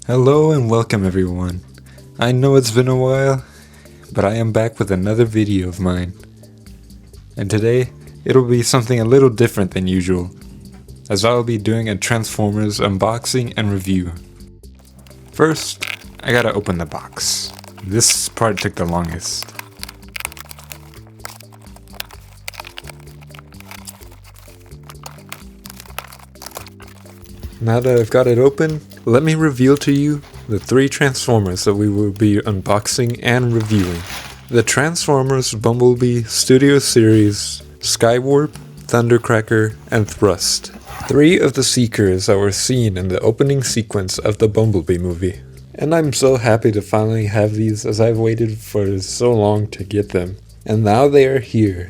Hello and welcome everyone. I know it's been a while, but I am back with another video of mine. And today, it'll be something a little different than usual, as I'll be doing a Transformers unboxing and review. First, I gotta open the box. This part took the longest. Now that I've got it open, let me reveal to you the three Transformers that we will be unboxing and reviewing. The Transformers Bumblebee Studio Series, Skywarp, Thundercracker, and Thrust. Three of the Seekers that were seen in the opening sequence of the Bumblebee movie. And I'm so happy to finally have these, as I've waited for so long to get them. And now they are here.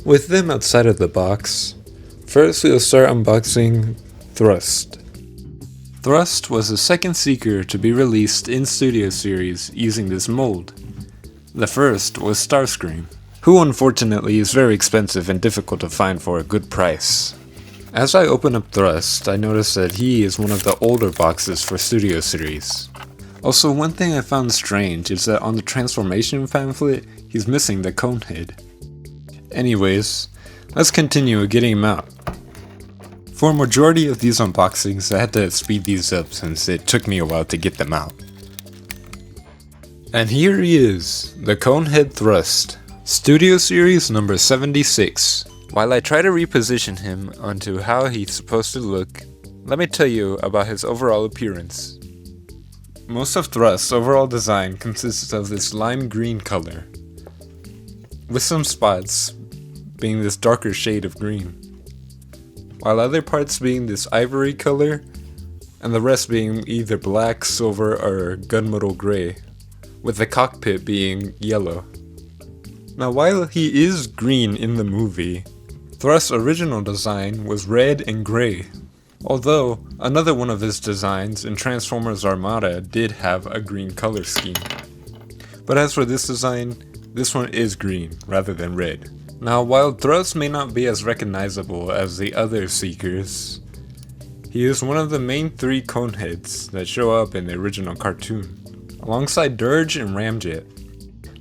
With them outside of the box, first we'll start unboxing Thrust. Thrust was the second Seeker to be released in Studio Series using this mold. The first was Starscream, who unfortunately is very expensive and difficult to find for a good price. As I open up Thrust, I notice that he is one of the older boxes for Studio Series. Also, one thing I found strange is that on the transformation pamphlet, he's missing the cone head. Anyways, let's continue getting him out. For a majority of these unboxings, I had to speed these up since it took me a while to get them out. And here he is, the Conehead Thrust, Studio Series number 76. While I try to reposition him onto how he's supposed to look, let me tell you about his overall appearance. Most of Thrust's overall design consists of this lime green color, with some spots being this darker shade of green, while other parts being this ivory color, and the rest being either black, silver, or gunmetal gray, with the cockpit being yellow. Now while he is green in the movie, Thrust's original design was red and gray, although another one of his designs in Transformers Armada did have a green color scheme. But as for this design, this one is green rather than red. Now, while Thrust may not be as recognizable as the other Seekers, he is one of the main three Coneheads that show up in the original cartoon, alongside Dirge and Ramjet.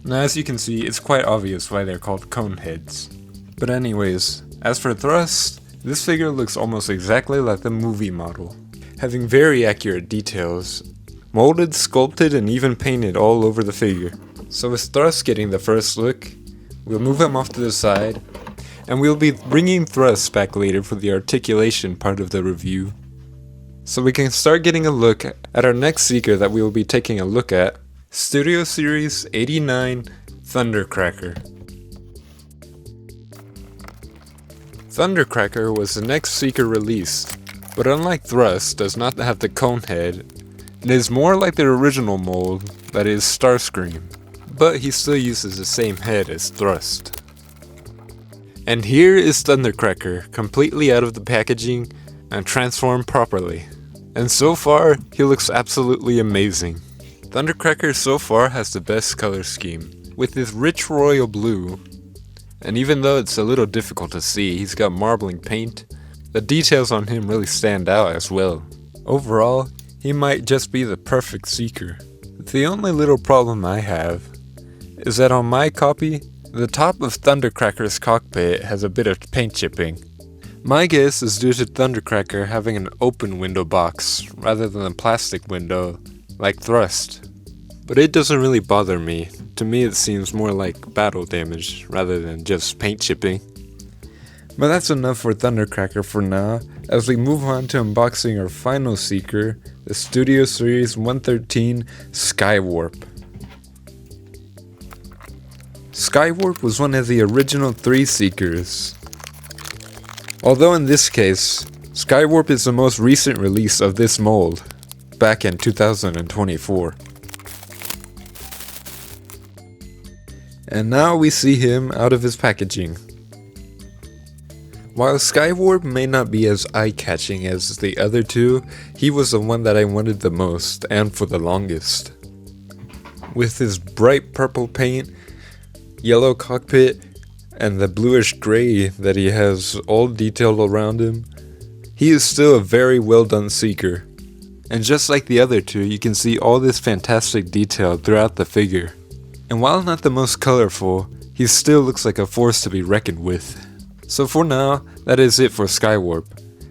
Now, as you can see, it's quite obvious why they're called Coneheads. But anyways, as for Thrust, this figure looks almost exactly like the movie model, having very accurate details, molded, sculpted, and even painted all over the figure. So with Thrust getting the first look, we'll move him off to the side, and we'll be bringing Thrust back later for the articulation part of the review. So we can start getting a look at our next Seeker that we will be taking a look at, Studio Series 89 Thundercracker. Thundercracker was the next Seeker released, but unlike Thrust, does not have the cone head. It is more like the original mold, that is Starscream. But he still uses the same head as Thrust. And here is Thundercracker, completely out of the packaging and transformed properly. And so far, he looks absolutely amazing. Thundercracker so far has the best color scheme, with this rich royal blue. And even though it's a little difficult to see, he's got marbling paint, the details on him really stand out as well. Overall, he might just be the perfect Seeker. The only little problem I have is that on my copy, the top of Thundercracker's cockpit has a bit of paint chipping. My guess is due to Thundercracker having an open window box rather than a plastic window like Thrust. But it doesn't really bother me. To me it seems more like battle damage rather than just paint chipping. But that's enough for Thundercracker for now, as we move on to unboxing our final Seeker, the Studio Series 113 Skywarp. Skywarp was one of the original three Seekers. Although in this case, Skywarp is the most recent release of this mold, back in 2024. And now we see him out of his packaging. While Skywarp may not be as eye-catching as the other two, he was the one that I wanted the most and for the longest. With his bright purple paint, yellow cockpit, and the bluish gray that he has all detailed around him, he is still a very well done Seeker. And just like the other two, you can see all this fantastic detail throughout the figure. And while not the most colorful, he still looks like a force to be reckoned with. So for now, that is it for Skywarp,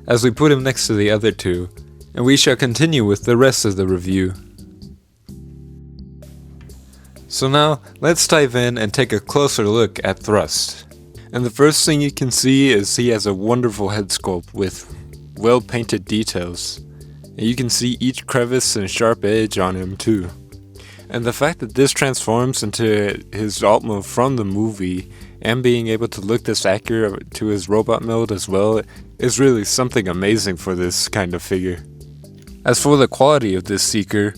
as we put him next to the other two, and we shall continue with the rest of the review. So now, let's dive in and take a closer look at Thrust. And the first thing you can see is he has a wonderful head sculpt with well painted details. And you can see each crevice and sharp edge on him too. And the fact that this transforms into his alt mode from the movie and being able to look this accurate to his robot mode as well is really something amazing for this kind of figure. As for the quality of this Seeker,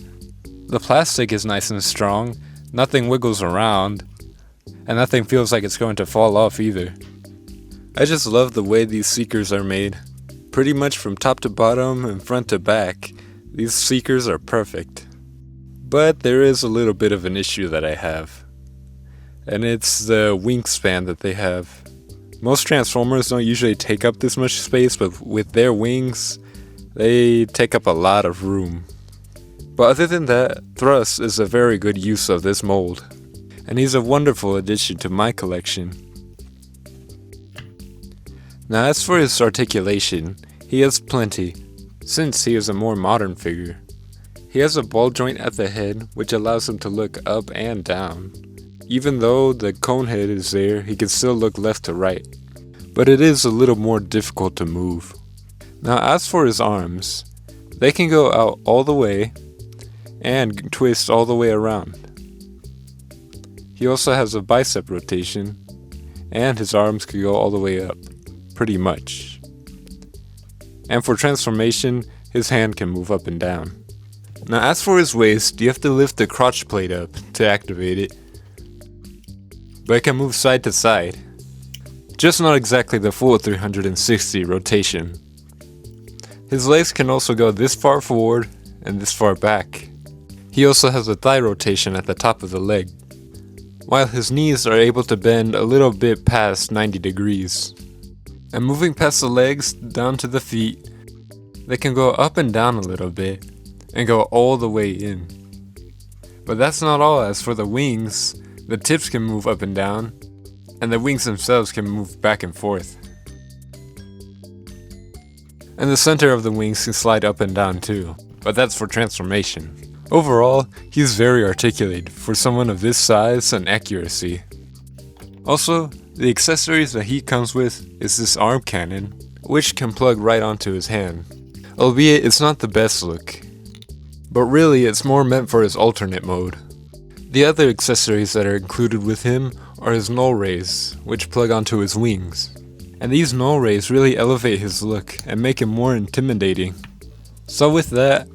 the plastic is nice and strong, nothing wiggles around, and nothing feels like it's going to fall off either. I just love the way these Seekers are made. Pretty much from top to bottom and front to back, these Seekers are perfect. But there is a little bit of an issue that I have, and it's the wingspan that they have. Most Transformers don't usually take up this much space, but with their wings, they take up a lot of room. But other than that, Thrust is a very good use of this mold, and he's a wonderful addition to my collection. Now as for his articulation, he has plenty, since he is a more modern figure. He has a ball joint at the head, which allows him to look up and down. Even though the cone head is there, he can still look left to right. But it is a little more difficult to move. Now as for his arms, they can go out all the way and twist all the way around. He also has a bicep rotation, and his arms can go all the way up, pretty much. And for transformation, his hand can move up and down. Now as for his waist, you have to lift the crotch plate up to activate it, but it can move side to side, just not exactly the full 360 rotation. His legs can also go this far forward and this far back. He also has a thigh rotation at the top of the leg, while his knees are able to bend a little bit past 90 degrees. And moving past the legs down to the feet, they can go up and down a little bit and go all the way in. But that's not all. As for the wings, the tips can move up and down, and the wings themselves can move back and forth. And the center of the wings can slide up and down too, but that's for transformation. Overall, he's very articulate for someone of this size and accuracy. Also, the accessories that he comes with is this arm cannon, which can plug right onto his hand. Albeit it's not the best look, but really it's more meant for his alternate mode. The other accessories that are included with him are his null rays, which plug onto his wings. And these null rays really elevate his look and make him more intimidating. So with that,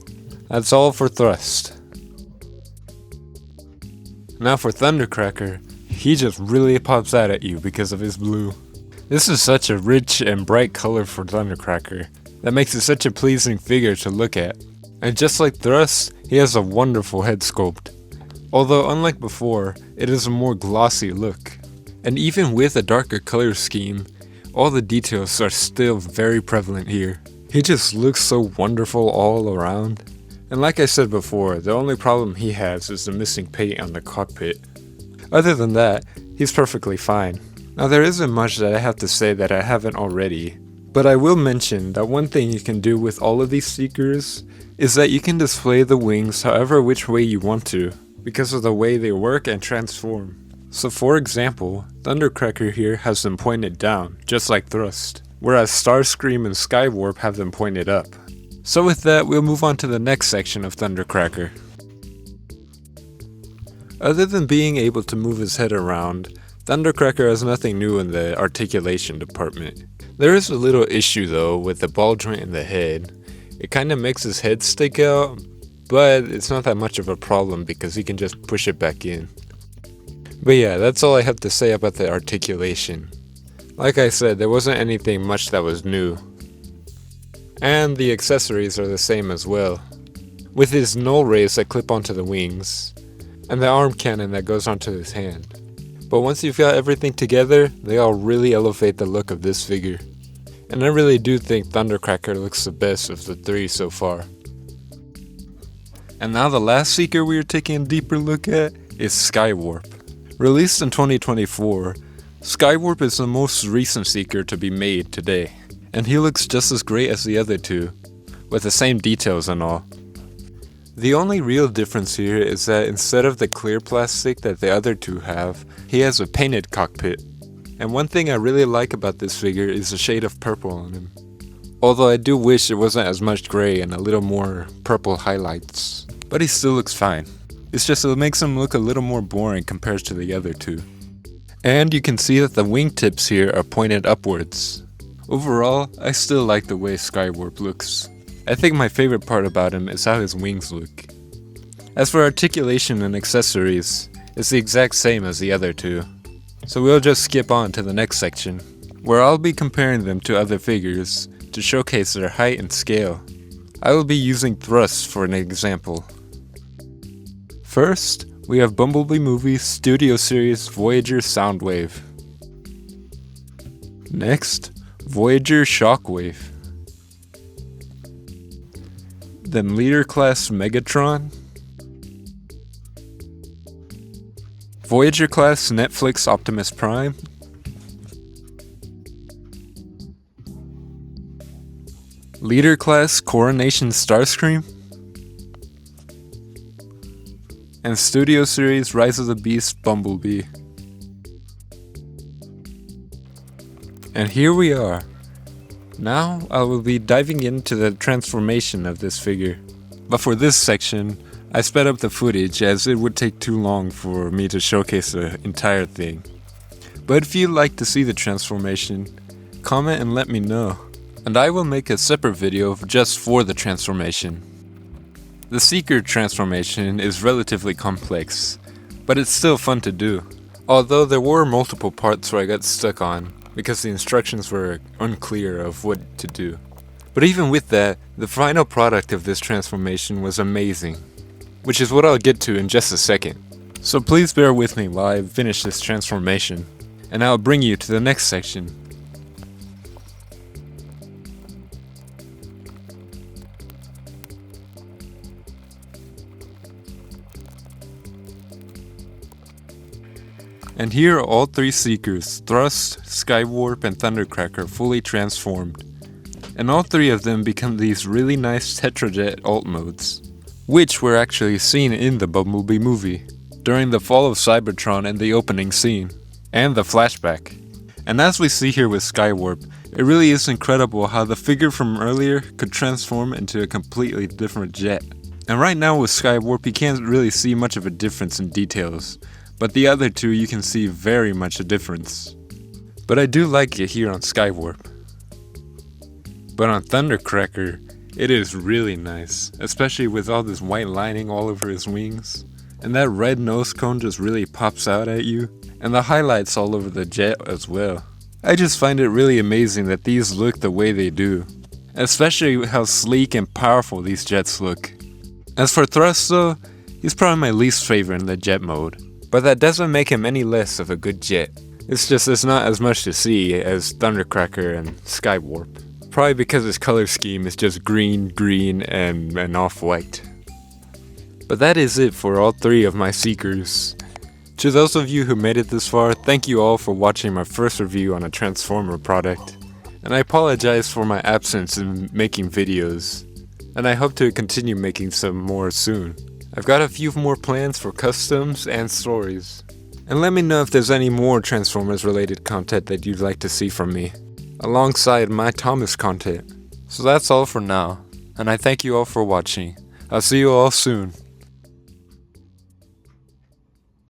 that's all for Thrust. Now for Thundercracker, he just really pops out at you because of his blue. This is such a rich and bright color for Thundercracker that makes it such a pleasing figure to look at. And just like Thrust, he has a wonderful head sculpt. Although unlike before, it is a more glossy look. And even with a darker color scheme, all the details are still very prevalent here. He just looks so wonderful all around. And like I said before, the only problem he has is the missing paint on the cockpit. Other than that, he's perfectly fine. Now there isn't much that I have to say that I haven't already, but I will mention that one thing you can do with all of these Seekers is that you can display the wings however which way you want to, because of the way they work and transform. So for example, Thundercracker here has them pointed down, just like Thrust, whereas Starscream and Skywarp have them pointed up. So with that, we'll move on to the next section of Thundercracker. Other than being able to move his head around, Thundercracker has nothing new in the articulation department. There is a little issue though with the ball joint in the head. It kinda makes his head stick out, but it's not that much of a problem because he can just push it back in. But yeah, that's all I have to say about the articulation. Like I said, there wasn't anything much that was new. And the accessories are the same as well, with his null rays that clip onto the wings, and the arm cannon that goes onto his hand. But once you've got everything together, they all really elevate the look of this figure. And I really do think Thundercracker looks the best of the three so far. And now the last Seeker we are taking a deeper look at is Skywarp. Released in 2024, Skywarp is the most recent Seeker to be made today, and he looks just as great as the other two, with the same details and all. The only real difference here is that instead of the clear plastic that the other two have, he has a painted cockpit. And one thing I really like about this figure is the shade of purple on him. Although I do wish it wasn't as much gray and a little more purple highlights. But he still looks fine. It's just it makes him look a little more boring compared to the other two. And you can see that the wingtips here are pointed upwards. Overall, I still like the way Skywarp looks. I think my favorite part about him is how his wings look. As for articulation and accessories, it's the exact same as the other two. So we'll just skip on to the next section, where I'll be comparing them to other figures to showcase their height and scale. I will be using thrusts for an example. First, we have Bumblebee Movie Studio Series Voyager Soundwave. Next, Voyager Shockwave. Then Leader Class Megatron. Voyager Class Netflix Optimus Prime. Leader Class Coronation Starscream. And Studio Series Rise of the Beast Bumblebee. And here we are. Now I will be diving into the transformation of this figure. But for this section, I sped up the footage as it would take too long for me to showcase the entire thing. But if you'd like to see the transformation, comment and let me know, and I will make a separate video just for the transformation. The Seeker transformation is relatively complex, but it's still fun to do. Although there were multiple parts where I got stuck on, because the instructions were unclear of what to do. But even with that, the final product of this transformation was amazing, which is what I'll get to in just a second. So please bear with me while I finish this transformation, and I'll bring you to the next section. And here are all three Seekers, Thrust, Skywarp, and Thundercracker fully transformed. And all three of them become these really nice Tetrajet alt modes, which were actually seen in the Bumblebee movie, during the fall of Cybertron and the opening scene, and the flashback. And as we see here with Skywarp, it really is incredible how the figure from earlier could transform into a completely different jet. And right now with Skywarp you can't really see much of a difference in details, but the other two you can see very much a difference. But I do like it here on Skywarp. But on Thundercracker, it is really nice, especially with all this white lining all over his wings. And that red nose cone just really pops out at you, and the highlights all over the jet as well. I just find it really amazing that these look the way they do, especially how sleek and powerful these jets look. As for Thrust though, he's probably my least favorite in the jet mode. But that doesn't make him any less of a good jet. It's just there's not as much to see as Thundercracker and Skywarp. Probably because his color scheme is just green, and off-white. But that is it for all three of my Seekers. To those of you who made it this far, thank you all for watching my first review on a Transformer product. And I apologize for my absence in making videos. And I hope to continue making some more soon. I've got a few more plans for customs and stories. And let me know if there's any more Transformers related content that you'd like to see from me, alongside my Thomas content. So that's all for now, and I thank you all for watching. I'll see you all soon.